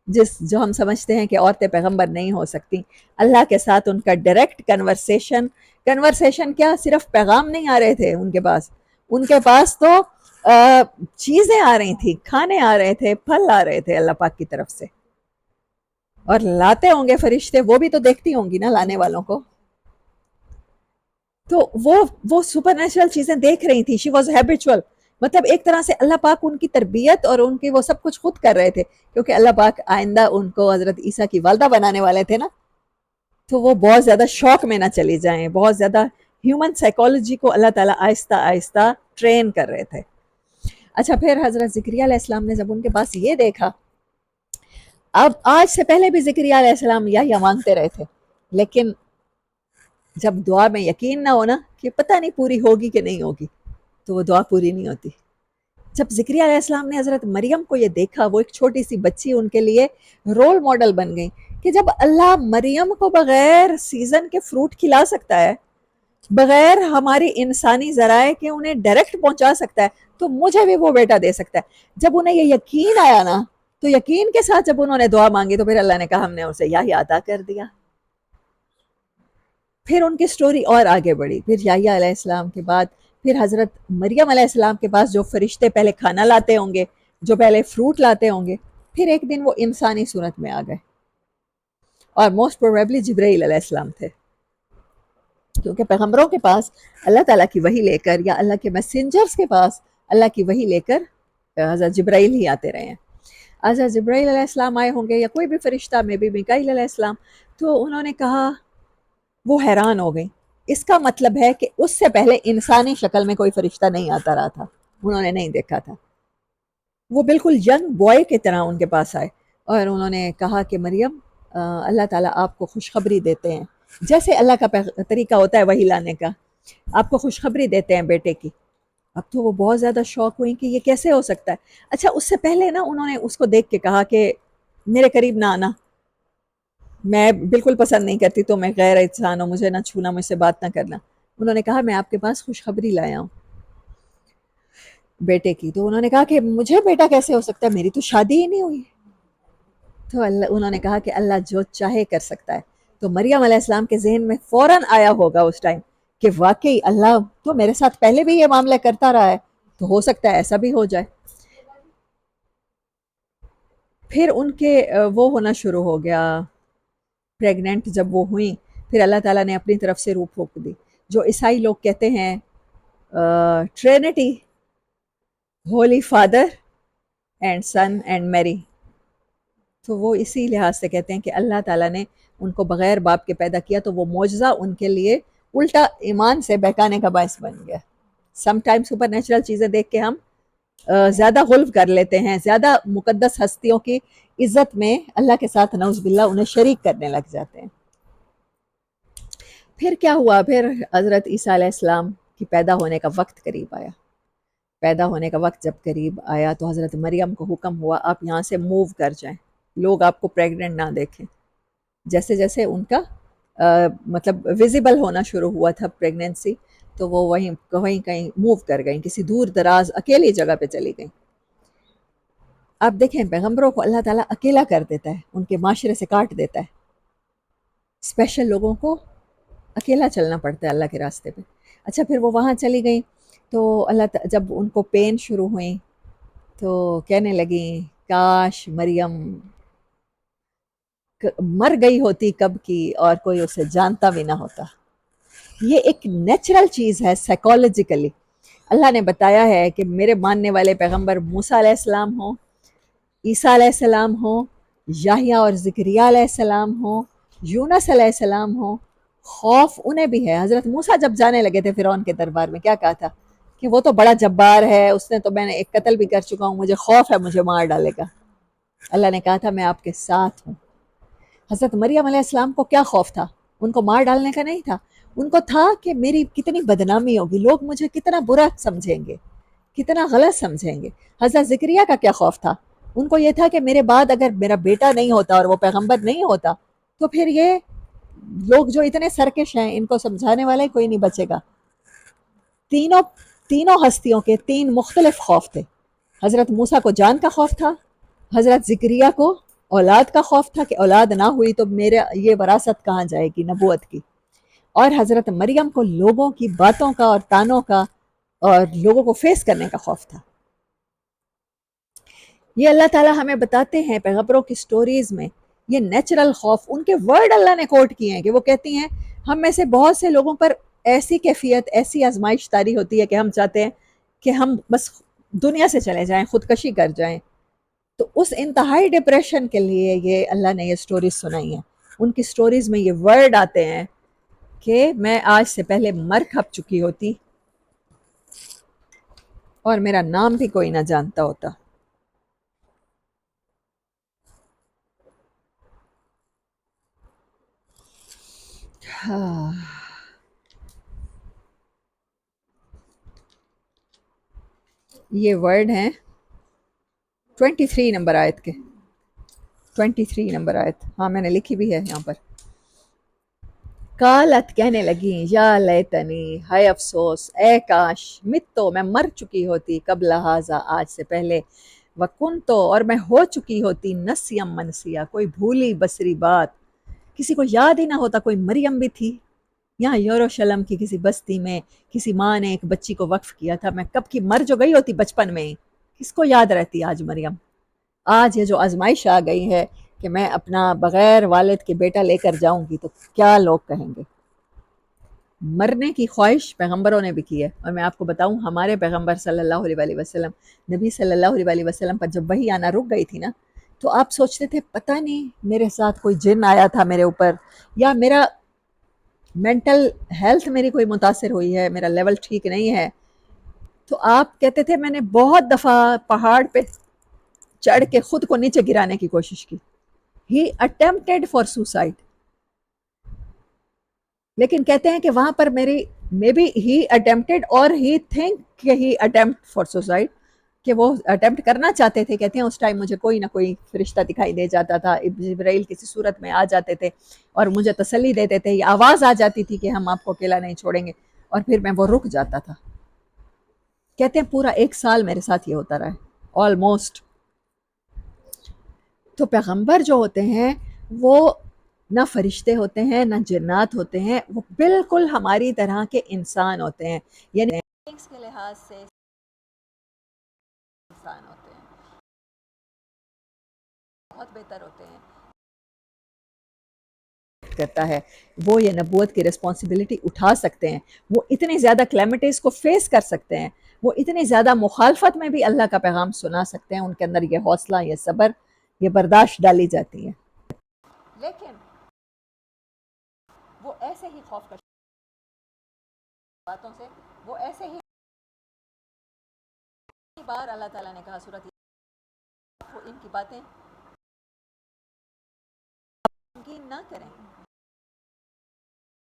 جو ہم سمجھتے ہیں کہ عورتیں پیغمبر نہیں ہو سکتی، اللہ کے ساتھ ان کا ڈائریکٹ کنورسیشن کیا صرف پیغام نہیں آ رہے تھے ان کے پاس تو چیزیں آ رہی تھیں، کھانے آ رہے تھے، پھل آ رہے تھے اللہ پاک کی طرف سے. اور لاتے ہوں گے فرشتے، وہ بھی تو دیکھتی ہوں گی نا لانے والوں کو. تو وہ سپر نیچرل چیزیں دیکھ رہی تھی. شی واز ہیبیچول، مطلب ایک طرح سے اللہ پاک ان کی تربیت اور ان کی وہ سب کچھ خود کر رہے تھے، کیونکہ اللہ پاک آئندہ ان کو حضرت عیسیٰ کی والدہ بنانے والے تھے نا. تو وہ بہت زیادہ شوق میں نہ چلی جائیں، بہت زیادہ ہیومن سائیکالوجی کو اللہ تعالیٰ آہستہ آہستہ ٹرین کر رہے تھے. اچھا پھر حضرت زکریا علیہ السلام نے جب ان کے پاس یہ دیکھا، اب آج سے پہلے بھی زکریا علیہ السلام یا مانگتے رہے تھے، لیکن جب دعا میں یقین نہ ہونا کہ پتہ نہیں پوری ہوگی کہ نہیں ہوگی تو وہ دعا پوری نہیں ہوتی. جب زکریا علیہ السلام نے حضرت مریم کو یہ دیکھا، وہ ایک چھوٹی سی بچی ان کے لیے رول ماڈل بن گئی کہ جب اللہ مریم کو بغیر سیزن کے فروٹ کھلا سکتا ہے، بغیر ہماری انسانی ذرائع کے انہیں ڈائریکٹ پہنچا سکتا ہے، تو مجھے بھی وہ بیٹا دے سکتا ہے. جب انہیں یہ یقین آیا نا، تو یقین کے ساتھ جب انہوں نے دعا مانگی تو پھر اللہ نے کہا ہم نے اسے یحییٰ عطا کر دیا. پھر ان کی سٹوری اور آگے بڑھی. پھر یحییٰ علیہ السلام کے بعد پھر حضرت مریم علیہ السلام کے پاس جو فرشتے پہلے کھانا لاتے ہوں گے، جو پہلے فروٹ لاتے ہوں گے، پھر ایک دن وہ انسانی صورت میں آ گئے، اور موسٹ پروبیبلی جبرائیل علیہ السلام تھے، کیونکہ پیغمبروں کے پاس اللہ تعالیٰ کی وحی لے کر یا اللہ کے میسنجرز کے پاس اللہ کی وحی لے کر حضرت جبرائیل ہی آتے رہے ہیں. حضرت جبرائیل علیہ السلام آئے ہوں گے یا کوئی بھی فرشتہ میں بھی میکائیل علیہ السلام، تو انہوں نے کہا، وہ حیران ہو گئی، اس کا مطلب ہے کہ اس سے پہلے انسانی شکل میں کوئی فرشتہ نہیں آتا رہا تھا، انہوں نے نہیں دیکھا تھا. وہ بالکل ینگ بوائے کی طرح ان کے پاس آئے اور انہوں نے کہا کہ مریم، اللہ تعالیٰ آپ کو خوشخبری دیتے ہیں، جیسے اللہ کا طریقہ ہوتا ہے وحی لانے کا، آپ کو خوشخبری دیتے ہیں بیٹے کی. اب تو وہ بہت زیادہ شوق ہوئی کہ یہ کیسے ہو سکتا ہے. اچھا اس سے پہلے نا انہوں نے اس کو دیکھ کے کہا کہ میرے قریب نہ آنا، میں بالکل پسند نہیں کرتی تو میں غیر انسان ہوں، مجھے نہ چھونا، مجھ سے بات نہ کرنا. انہوں نے کہا میں آپ کے پاس خوشخبری لایا ہوں بیٹے کی. تو انہوں نے کہا کہ مجھے بیٹا کیسے ہو سکتا ہے، میری تو شادی ہی نہیں ہوئی. تو انہوں نے کہا کہ اللہ جو چاہے کر سکتا ہے. تو مریم علیہ السلام کے ذہن میں فوراً آیا ہوگا اس ٹائم کہ واقعی اللہ تو میرے ساتھ پہلے بھی یہ معاملہ کرتا رہا ہے، تو ہو سکتا ہے ایسا بھی ہو جائے. پھر ان کے وہ ہونا شروع ہو گیا، پریگننٹ جب وہ ہوئیں، پھر اللہ تعالیٰ نے اپنی طرف سے روح پھونک دی، جو عیسائی لوگ کہتے ہیں trinity, holy father and son and Mary. تو وہ اسی لحاظ سے کہتے ہیں کہ اللہ تعالیٰ نے ان کو بغیر باپ کے پیدا کیا، تو وہ معجزہ ان کے لیے الٹا ایمان سے بہکانے کا باعث بن گیا. سم ٹائم سپر نیچرل چیزیں دیکھ کے ہم زیادہ غلو کر لیتے ہیں، زیادہ مقدس ہستیوں کی عزت میں اللہ کے ساتھ نعوذ باللہ انہیں شریک کرنے لگ جاتے ہیں. پھر کیا ہوا، پھر حضرت عیسیٰ علیہ السلام کی پیدا ہونے کا وقت قریب آیا. پیدا ہونے کا وقت جب قریب آیا تو حضرت مریم کو حکم ہوا آپ یہاں سے موو کر جائیں، لوگ آپ کو پریگننٹ نہ دیکھیں. جیسے جیسے ان کا مطلب ویزیبل ہونا شروع ہوا تھا پریگننسی، تو وہ وہیں کہیں موو کر گئیں، کسی دور دراز اکیلی جگہ پہ چلی گئیں. آپ دیکھیں پیغمبروں کو اللہ تعالیٰ اکیلا کر دیتا ہے، ان کے معاشرے سے کاٹ دیتا ہے. اسپیشل لوگوں کو اکیلا چلنا پڑتا ہے اللہ کے راستے پہ. اچھا پھر وہ وہاں چلی گئیں تو جب ان کو پین شروع ہوئیں تو کہنے لگیں کاش مریم مر گئی ہوتی کب کی اور کوئی اسے جانتا بھی نہ ہوتا. یہ ایک نیچرل چیز ہے سائیکالوجیکلی. اللہ نے بتایا ہے کہ میرے ماننے والے پیغمبر موسیٰ علیہ السلام ہوں، عیسیٰ علیہ السلام ہوں، یحییٰ اور زکریا علیہ السلام ہوں، یونس علیہ السلام ہوں، خوف انہیں بھی ہے. حضرت موسیٰ جب جانے لگے تھے فرعون کے دربار میں کیا کہا تھا کہ وہ تو بڑا جبار ہے، اس نے تو میں نے ایک قتل بھی کر چکا ہوں، مجھے خوف ہے مجھے مار ڈالے گا. اللہ نے کہا تھا میں آپ کے ساتھ ہوں. حضرت مریم علیہ السلام کو کیا خوف تھا؟ ان کو مار ڈالنے کا نہیں تھا، ان کو تھا کہ میری کتنی بدنامی ہوگی، لوگ مجھے کتنا برا سمجھیں گے، کتنا غلط سمجھیں گے. حضرت زکریا کا کیا خوف تھا؟ ان کو یہ تھا کہ میرے بعد اگر میرا بیٹا نہیں ہوتا اور وہ پیغمبر نہیں ہوتا تو پھر یہ لوگ جو اتنے سرکش ہیں ان کو سمجھانے والا کوئی نہیں بچے گا. تینوں ہستیوں کے تین مختلف خوف تھے. حضرت موسیٰ کو جان کا خوف تھا، حضرت زکریا کو اولاد کا خوف تھا کہ اولاد نہ ہوئی تو میرے یہ وراثت کہاں جائے گی نبوت کی، اور حضرت مریم کو لوگوں کی باتوں کا اور تانوں کا اور لوگوں کو فیس کرنے کا خوف تھا. یہ اللہ تعالیٰ ہمیں بتاتے ہیں پیغمبروں کی سٹوریز میں، یہ نیچرل خوف ان کے ورڈ اللہ نے کوٹ کیے ہیں کہ وہ کہتی ہیں ہم میں سے بہت سے لوگوں پر ایسی کیفیت، ایسی آزمائش طاری ہوتی ہے کہ ہم چاہتے ہیں کہ ہم بس دنیا سے چلے جائیں، خودکشی کر جائیں. تو اس انتہائی ڈپریشن کے لیے یہ اللہ نے یہ سٹوریز سنائی ہیں. ان کی سٹوریز میں یہ ورڈ آتے ہیں کہ میں آج سے پہلے مر کھپ چکی ہوتی اور میرا نام بھی کوئی نہ جانتا ہوتا. یہ ورڈ ہیں 23 نمبر آیت کے، 23 نمبر آیت، ہاں میں نے لکھی بھی ہے یہاں پر. قالت کہنے لگی یا لیتنی، ہائے افسوس، اے کاش، مت میں مر چکی ہوتی قبل ھذا، آج سے پہلے، وکنتو اور میں ہو چکی ہوتی نسیم منسیا، کوئی بھولی بسری بات، کسی کو یاد ہی نہ ہوتا. کوئی مریم بھی تھی یہاں یروشلم کی کسی بستی میں، کسی ماں نے ایک بچی کو وقف کیا تھا، میں کب کی مر جو گئی ہوتی بچپن میں ہی، کس کو یاد رہتی آج مریم. آج یہ جو آزمائش آ گئی ہے کہ میں اپنا بغیر والد کے بیٹا لے کر جاؤں گی تو کیا لوگ کہیں گے. مرنے کی خواہش پیغمبروں نے بھی کی ہے، اور میں آپ کو بتاؤں ہمارے پیغمبر صلی اللہ علیہ وسلم، نبی صلی اللہ علیہ وسلم پر جب وحی آنا رک گئی تھی نا، تو آپ سوچتے تھے پتہ نہیں میرے ساتھ کوئی جن آیا تھا میرے اوپر، یا میرا مینٹل ہیلتھ میری کوئی متاثر ہوئی ہے، میرا لیول ٹھیک نہیں ہے. تو آپ کہتے تھے میں نے بہت دفعہ پہاڑ پہ چڑھ کے خود کو نیچے گرانے کی کوشش کی. ہی اٹمپٹیڈ فار سوسائڈ. لیکن کہتے ہیں کہ وہاں پر میری مے بی ہی اٹمپٹیڈ اور ہی تھنک کہ ہی اٹمپٹ فار سوسائڈ، کہ وہ اٹمپٹ کرنا چاہتے تھے. کہتے ہیں اس ٹائم مجھے کوئی نہ کوئی فرشتہ دکھائی دے جاتا تھا، جبرائیل کسی صورت میں آ جاتے تھے اور مجھے تسلی دیتے تھے، یہ آواز آ جاتی تھی کہ ہم آپ کو اکیلا نہیں چھوڑیں گے، اور پھر میں وہ رک جاتا تھا. کہتے ہیں پورا 1 سال میرے ساتھ یہ ہوتا رہا ہے آلموسٹ. تو پیغمبر جو ہوتے ہیں وہ نہ فرشتے ہوتے ہیں نہ جنات ہوتے ہیں، وہ بالکل ہماری طرح کے انسان ہوتے ہیں، یعنی کے لحاظ سے انسان ہوتے ہیں، بہت بہتر ہوتے ہیں. کرتا ہے وہ یہ نبوت کی رسپانسبلٹی اٹھا سکتے ہیں، وہ اتنی زیادہ کلیمٹیز کو فیس کر سکتے ہیں، وہ اتنی زیادہ مخالفت میں بھی اللہ کا پیغام سنا سکتے ہیں. ان کے اندر یہ حوصلہ، یہ صبر، یہ برداشت ڈالی جاتی ہے. لیکن وہ ایسے ہی خوف کا باتوں سے، وہ ایسے ہی بار اللہ تعالیٰ نے کہا سورۃ وہ ان کی باتیں یقین نہ کریں،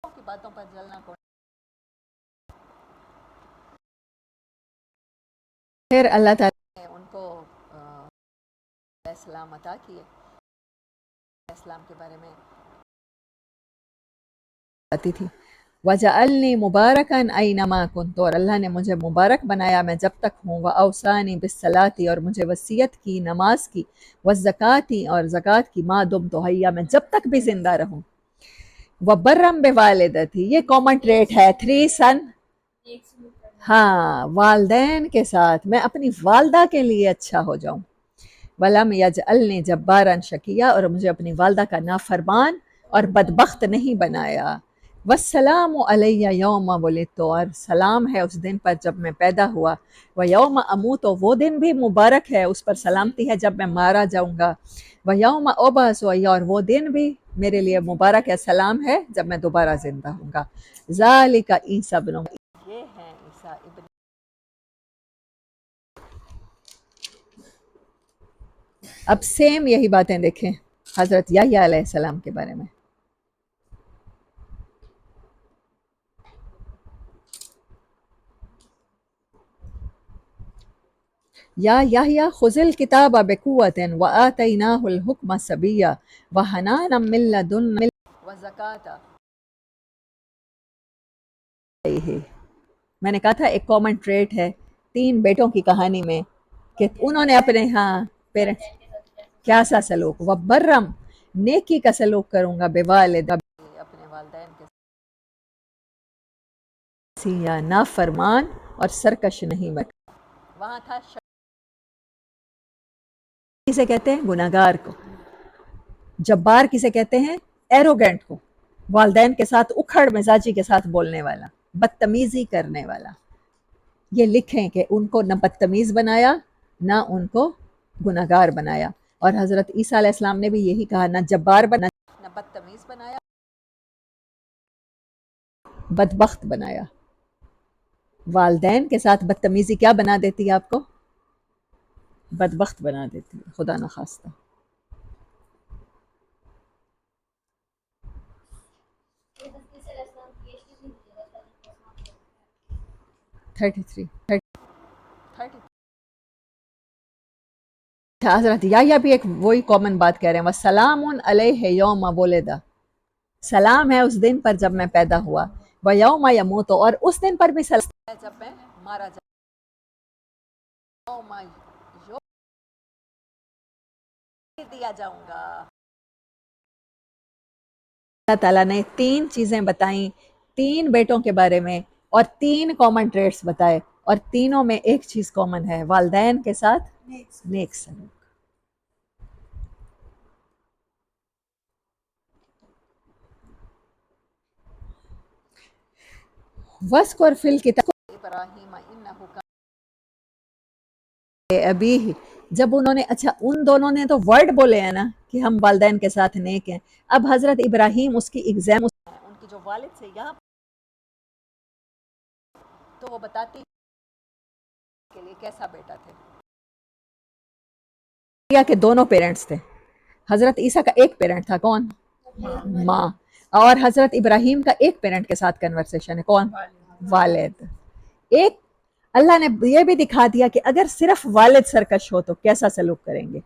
کی باتوں پر جلنا کو. پھر اللہ تعالیٰ نے ان کو اسلام عطا کیے. اسلام کے بارے میں آتی تھی وَجَعَلْنِي مُبَارَكًا أَيْنَمَا كُنْتُ، اور اللہ نے مجھے مبارک بنایا میں جب تک ہوں. وَأَوْصَانِي بِالصَّلَاةِ، اور مجھے وصیت کی نماز کی. وَالزَّكَاةِ، اور زکوٰۃ کی. مَا دُمْتُ حَيًّا، میں جب تک بھی زندہ رہوں. وَبَرًّا بِوَالِدَتِي، یہ کامن ٹریٹ ہے. 3 سن، ہاں والدین کے ساتھ میں اپنی والدہ کے لیے اچھا ہو جاؤں. وَلَمْ يَجْعَلْنِي جَبَّارًا شَقِيًّا، اور مجھے اپنی والدہ کا نافرمان اور بدبخت نہیں بنایا. وَالسَّلَامُ عَلَيَّ يَوْمَ وُلِدتُّ، اور سلام ہے اس دن پر جب میں پیدا ہوا. وَيَوْمَ أَمُوتُ، وہ دن بھی مبارک ہے، اس پر سلامتی ہے جب میں مارا جاؤں گا. وَيَوْمَ أُبْعَثُ حَيًّا، اور وہ دن بھی میرے لیے مبارک ہے، سلام ہے جب میں دوبارہ زندہ ہوں گا. ذَلِكَ عِیسیٰ ابن، یہ ہیں عیسیٰ ابن. اب سیم یہی باتیں دیکھیں حضرت یحییٰ علیہ السلام کے بارے میں. یا یحییٰ خذ الکتاب بقوۃ وآتیناہ الحکم صبیا وحنانا من لدن وزکاۃ. میں نے کہا تھا ایک کامن ٹریٹ ہے 3 بیٹوں کی کہانی میں کہ انہوں نے اپنے پیرنٹس کیا سا سلوک. وبرم، نیکی کا سلوک کروں گا. بوالد، اپنے والدین کے یا نافرمان اور سرکش نہیں بن. وہاں تھا کسے کہتے ہیں گناہگار کو. جبار کسے کہتے ہیں ایروگینٹ کو. والدین کے ساتھ اکھڑ مزاجی کے ساتھ بولنے والا، بدتمیزی کرنے والا. یہ لکھیں کہ ان کو نہ بدتمیز بنایا نہ ان کو گناہگار بنایا. اور حضرت عیسیٰ علیہ السلام نے بھی یہی کہا، نہ جبار بنایا نہ بدتمیز بنایا، بدبخت بنایا. والدین کے ساتھ بدتمیزی کیا بنا دیتی ہے آپ کو؟ بدبخت بنا دیتی ہے، خدا نخواستہ. حضرت یحییٰ بھی ایک وہی کامن بات کہہ رہے ہیں. وَسَلَامٌ عَلَيْهِ يَوْمَ وُلِدَ، سلام ہے اس دن پر جب میں پیدا ہوا. وَيَوْمَ يَمُوتُ، اور اس دن پر بھی سلام ہے جب میں مارا دیا جاؤں گا. اللہ تعالیٰ نے 3 چیزیں بتائیں 3 بیٹوں کے بارے میں، اور 3 کامن ٹریٹس بتائے، اور تینوں میں ایک چیز کامن ہے، والدین کے ساتھ نیک سلوک. وَاذْكُرْ فِي الْكِتَابِ إِبْرَاهِيمَ إِنَّهُ كَانَ ابیہ جب انہوں نے اچھا ان دونوں نے تو ورڈ بولے ہیں نا کہ ہم والدین کے ساتھ نیک ہیں. اب حضرت ابراہیم اس کی ایگزام ان کی جو والد سے یہاں تو وہ بتاتی کے لیے کیسا بیٹا تھے کہ دونوں پیرنٹس تھے. حضرت عیسیٰ کا ایک پیرنٹ تھا کون؟ ماں. اور حضرت ابراہیم کا ایک پیرنٹ کے ساتھ کنورسیشن ہے کون؟ والد. ایک اللہ نے یہ بھی دکھا دیا کہ اگر صرف والد سرکش ہو تو کیسا سلوک کریں گے.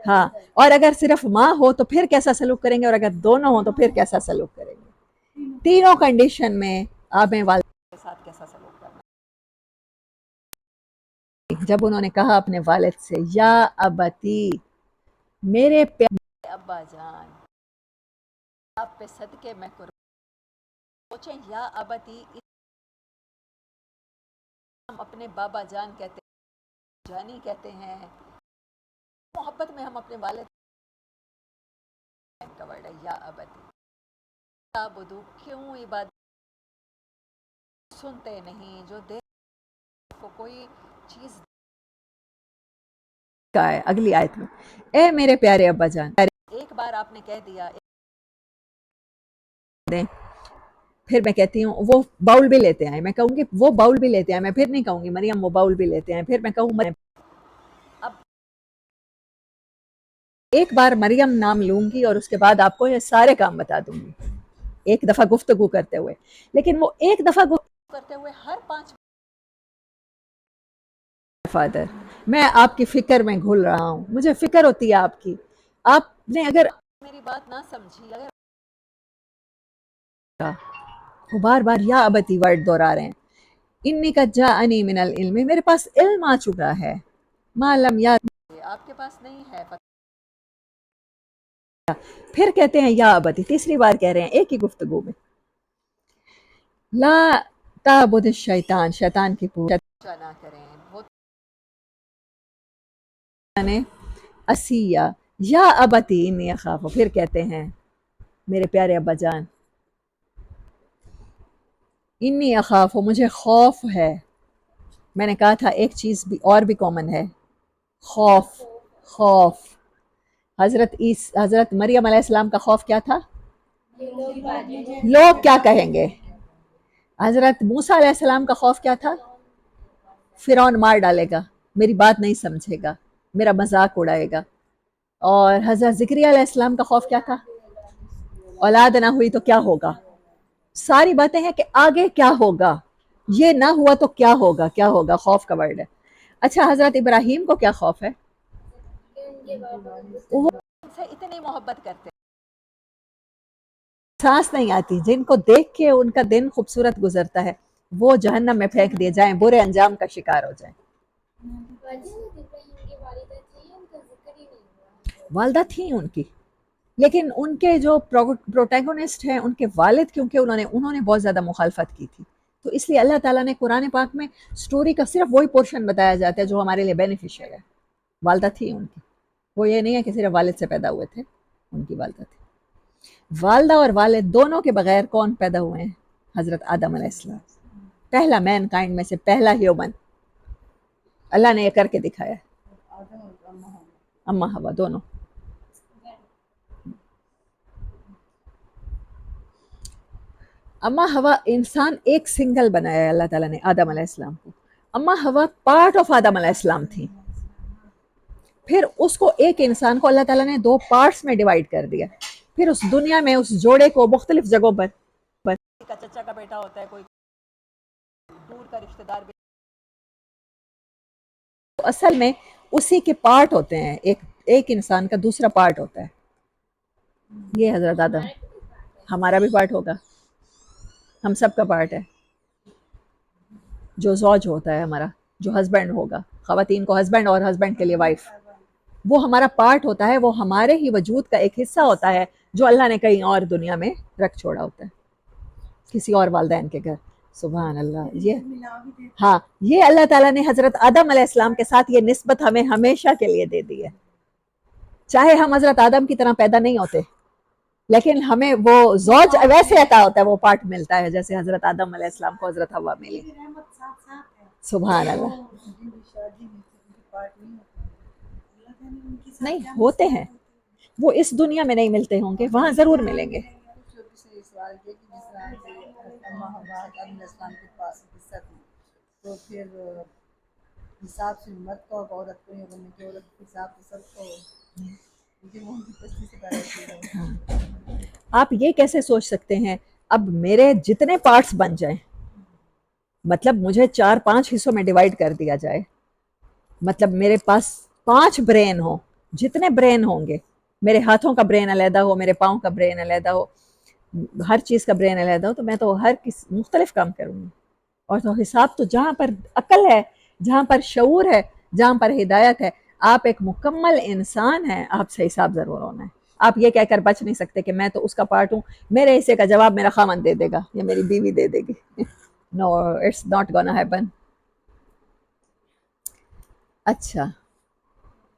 ہاں اور اگر صرف ماں ہو تو پھر کیسا سلوک کریں گے اور اگر دونوں ہوں تو پھر کیسا سلوک کریں گے. تینوں کنڈیشن میں آپ والد کے ساتھ کیسا سلوک کرنا. جب انہوں نے کہا اپنے والد سے یا ابتی میرے پیارے ابا جان آپ پہ صدقے میں قربان. سوچیں یا ابتی ہم اپنے بابا جان کہتے ہیں جانی کہتے ہیں محبت میں ہم اپنے والد کا ورڈ ہے یا ابتی. تعبدو کیوں عبادت سنتے نہیں جو دے کو کوئی چیز کا ہے. اگلی آیت میں اے میرے پیارے ابا جان ایک بار آپ نے کہہ دیا پھر میں کہتی ہوں وہ باؤل بھی لیتے آئے. میں کہوں گی وہ باؤل بھی لیتے آئے. میں پھر نہیں کہوں گی مریم وہ باؤل بھی لیتے آئے. پھر میں کہوں اب ایک بار مریم نام لوں گی اور اس کے بعد آپ کو یہ سارے کام بتا دوں گی ایک دفعہ گفتگو کرتے ہوئے. لیکن وہ ایک دفعہ گفتگو کرتے ہوئے ہر 5 فادر میں آپ کی فکر میں گھل رہا ہوں. مجھے فکر ہوتی ہے آپ کی. آپ نے اگر میری بات نہ سمجھی اگر وہ بار بار یا ابتی ورڈ دہرا رہے ہیں. انی قد جاءنی من العلم میرے پاس علم آ چکا ہے. ما لم یات آپ کے پاس نہیں ہے. پھر کہتے ہیں یا ابتی تیسری بار کہہ رہے ہیں ایک ہی گفتگو میں لا تعبد الشیطان شیطان کی پوجا نہ کریں. وہ نے اسیہ یا ابتی انی اخاف. پھر کہتے ہیں میرے پیارے ابا جان انی اخاف مجھے خوف ہے. میں نے کہا تھا ایک چیز بھی اور بھی کامن ہے خوف. خوف حضرت مریم علیہ السلام کا خوف کیا تھا؟ لوگ کیا کہیں گے. حضرت موسیٰ علیہ السلام کا خوف کیا تھا؟ فرعون مار ڈالے گا میری بات نہیں سمجھے گا میرا مذاق اڑائے گا. اور حضرت زکریا علیہ السلام کا خوف کیا تھا؟ اولاد نہ ہوئی تو کیا ہوگا. ساری باتیں ہیں کہ آگے کیا ہوگا. یہ نہ ہوا تو کیا ہوگا. کیا ہوگا خوف کا ورڈ ہے. اچھا حضرت ابراہیم کو کیا خوف ہے؟ وہ ان سے اتنی محبت کرتے سانس نہیں آتی. جن کو دیکھ کے ان کا دن خوبصورت گزرتا ہے وہ جہنم میں پھینک دیے جائیں برے انجام کا شکار ہو جائیں. والدہ تھیں ان کی لیکن ان کے جو پروٹیگونسٹ ہیں ان کے والد کیونکہ انہوں نے بہت زیادہ مخالفت کی تھی تو اس لیے اللہ تعالیٰ نے قرآن پاک میں سٹوری کا صرف وہی پورشن بتایا جاتا ہے جو ہمارے لیے بینیفیشیل ہے. والدہ تھی ان کی. وہ یہ نہیں ہے کہ صرف والد سے پیدا ہوئے تھے. ان کی والدہ تھی. والدہ اور والد دونوں کے بغیر کون پیدا ہوئے ہیں؟ حضرت آدم علیہ السلام. پہلا مین کائنڈ میں سے پہلا ہیومن اللہ نے یہ کر کے دکھایا. اما ہوا دونوں. اما ہوا انسان ایک سنگل بنایا ہے اللہ تعالیٰ نے آدم علیہ السلام کو. اما ہوا پارٹ آف آدم علیہ السلام تھی. پھر اس کو ایک انسان کو اللہ تعالیٰ نے 2 پارٹس میں ڈیوائیڈ کر دیا. پھر اس دنیا میں اس جوڑے کو مختلف جگہوں پر کا چچا کا بیٹا ہوتا ہے کوئی دور کا رشتہ دار اصل میں اسی کے پارٹ ہوتے ہیں. ایک انسان کا دوسرا پارٹ ہوتا ہے. یہ حضرت آدم ہمارا بھی پارٹ ہوگا. ہم سب کا پارٹ ہے. جو زوج ہوتا ہے ہمارا جو ہسبینڈ ہوگا خواتین کو ہسبینڈ اور ہسبینڈ کے لیے وائف وہ ہمارا پارٹ ہوتا ہے. وہ ہمارے ہی وجود کا ایک حصہ ہوتا ہے جو اللہ نے کہیں اور دنیا میں رکھ چھوڑا ہوتا ہے کسی اور والدین کے گھر. سبحان اللہ. یہ اللہ تعالیٰ نے حضرت آدم علیہ السلام کے ساتھ یہ نسبت ہمیں ہمیشہ کے لیے دے دی ہے. چاہے ہم حضرت آدم کی طرح پیدا نہیں ہوتے لیکن ہمیں وہ زوج ویسے عطا ہوتا ہے وہ پارٹ ملتا ہے جیسے حضرت آدم علیہ السلام کو حضرت حوا ملی. سبحان اللہ. نہیں ہوتے ہیں، وہ اس دنیا میں نہیں ملتے ہوں گے، وہاں ضرور ملیں گے۔ سوال یہ کہ جس طرح سے اما حوا آدم علیہ السلام کے پاس قصہ تھی، تو پھر حساب سے مرد کو اور عورت کو یہ بننے کی عورت کے حساب سے سب کو، لیکن وہ ان کی کشتی سے پیدا کی ہے۔ آپ یہ کیسے سوچ سکتے ہیں اب میرے جتنے پارٹس بن جائیں، مطلب مجھے 4-5 حصوں میں ڈیوائیڈ کر دیا جائے، مطلب میرے پاس 5 برین ہوں، جتنے برین ہوں گے، میرے ہاتھوں کا برین علیحدہ ہو، میرے پاؤں کا برین علیحدہ ہو، ہر چیز کا برین علیحدہ ہو، تو میں تو ہر مختلف کام کروں گی۔ اور تو حساب تو جہاں پر عقل ہے، جہاں پر شعور ہے، جہاں پر ہدایت ہے، آپ ایک مکمل انسان ہیں، آپ سے حساب ضرور ہونا ہے۔ آپ یہ کہہ کر بچ نہیں سکتے کہ میں تو اس کا پارٹ ہوں، میرے حصے کا جواب میرا خامن دے دے گا یا میری بیوی دے دے گی۔ نو اٹس ناٹ گونا ہیپن۔ اچھا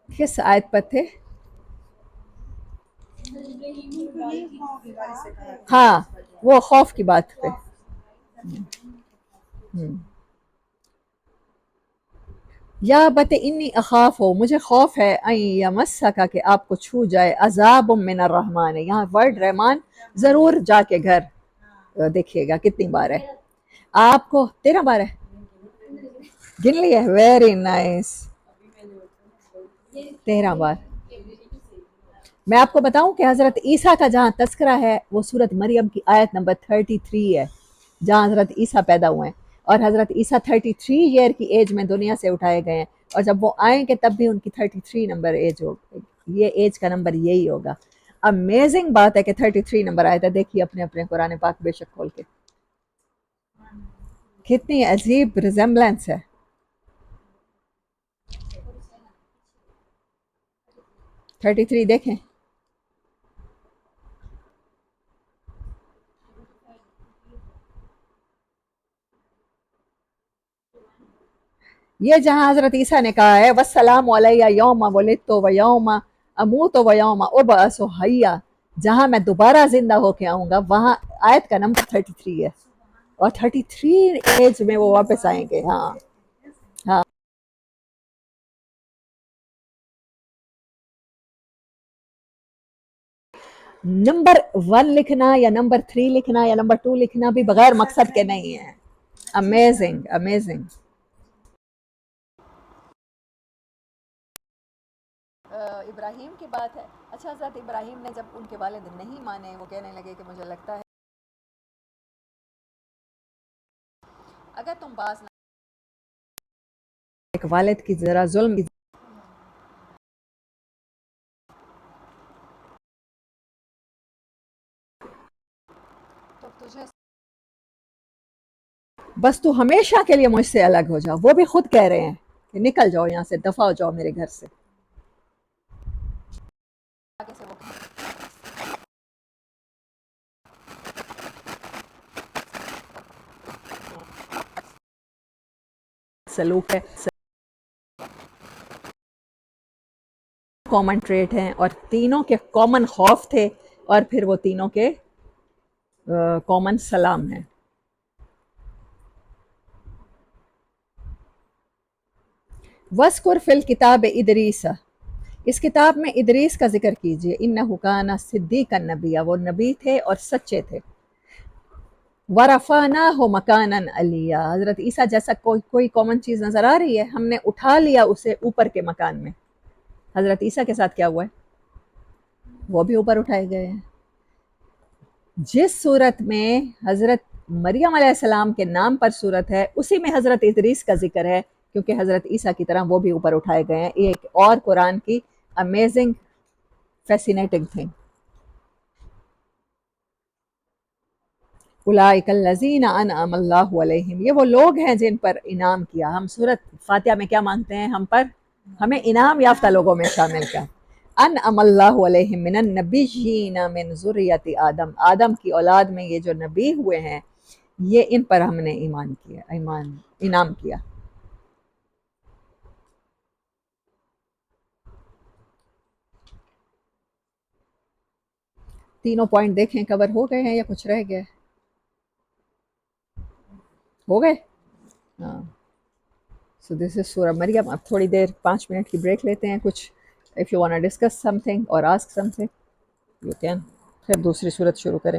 کس آیت پر تھے؟ ہاں وہ خوف کی بات پہ۔ یا بت انی اخاف ہو، مجھے خوف ہے، ان یمسک کہ آپ کو چھو جائے، عذاب من الرحمن، یہاں ورڈ رحمان ضرور جا کے گھر دیکھیے گا کتنی بار ہے، آپ کو 13 بار ہے، گن لی ہے، ویری نائس، 13 بار۔ میں آپ کو بتاؤں کہ حضرت عیسیٰ کا جہاں تذکرہ ہے وہ سورۃ مریم کی آیت نمبر 33 ہے، جہاں حضرت عیسیٰ پیدا ہوئے ہیں، اور حضرت عیسیٰ 33 ایئر کی ایج میں دنیا سے اٹھائے گئے ہیں، اور جب وہ آئیں گے تب بھی ان کی 33 نمبر ایج ہوگی، یہ ایج کا نمبر یہی ہوگا۔ امیزنگ بات ہے کہ 33 نمبر آیا تھا، دیکھیے اپنے اپنے قرآن پاک بے شک کھول کے، کتنی عجیب ریزمبلنس ہے۔ 33 دیکھیں، یہ جہاں حضرت عیسیٰ نے کہا ہے وَالسَّلَامُ عَلَيَّ يَوْمَ وُلِدتُّ وَيَوْمَ أَمُوتُ وَيَوْمَ أُبْعَثُ حَيًّا، جہاں میں دوبارہ زندہ ہو کے آؤں گا، وہاں آیت کا نمبر 33 ہے، اور 33 ایج میں وہ واپس آئیں گے۔ ہاں ہاں، نمبر 1 لکھنا یا نمبر 3 لکھنا یا نمبر 2 لکھنا بھی بغیر مقصد کے نہیں ہے۔ Amazing amazing. ابراہیم کی بات ہے، اچھا حضرت ابراہیم نے جب ان کے والد نہیں مانے، وہ کہنے لگے کہ مجھے لگتا ہے اگر تم باز نہ ایک والد کی ذرا ظلم کی، تو تجھے بس تو ہمیشہ کے لیے مجھ سے الگ ہو جاؤ، وہ بھی خود کہہ رہے ہیں کہ نکل جاؤ یہاں سے، دفع ہو جاؤ میرے گھر سے۔ آگے سے وہ سلوک ہے، کامن ٹریٹ ہیں، اور تینوں کے کامن خوف تھے، اور پھر وہ تینوں کے کامن سلام ہیں۔ وَاذْكُرْ فِي الْكِتَابِ ادریس، اس کتاب میں ادریس کا ذکر کیجئے، انہ کان صدیقا نبیا، وہ نبی تھے اور سچے تھے۔ وَرَفَعْنَاهُ مَكَانًا عَلِيًّا، حضرت عیسیٰ جیسا کوئی کامن چیز نظر آ رہی ہے، ہم نے اٹھا لیا اسے اوپر کے مکان میں۔ حضرت عیسیٰ کے ساتھ کیا ہوا ہے؟ وہ بھی اوپر اٹھائے گئے ہیں۔ جس صورت میں حضرت مریم علیہ السلام کے نام پر صورت ہے، اسی میں حضرت ادریس کا ذکر ہے، کیونکہ حضرت عیسیٰ کی طرح وہ بھی اوپر اٹھائے گئے ہیں۔ یہ ایک اور قرآن کی امیزنگ فیسینیٹنگ تھنگ۔ اولئک الذین انعم اللہ علیہم، یہ وہ لوگ ہیں جن پر انعام کیا۔ ہم سورۃ فاتحہ میں کیا مانگتے ہیں؟ ہم پر، ہمیں انعام یافتہ لوگوں میں شامل کیا۔ انعم اللہ علیہم من النبیین من ذریۃ آدم، آدم کی اولاد میں یہ جو نبی ہوئے ہیں، یہ ان پر ہم نے ایمان کیا، انعام کیا۔ تینوں پوائنٹ دیکھیں کور ہو گئے ہیں یا کچھ رہ گئے؟ ہو گئے؟ ہاں، سو دس از سورہ مریم۔ اب تھوڑی دیر 5 منٹ کی بریک لیتے ہیں، کچھ if you want to discuss something or ask something you can. پھر دوسری صورت شروع کریں گے.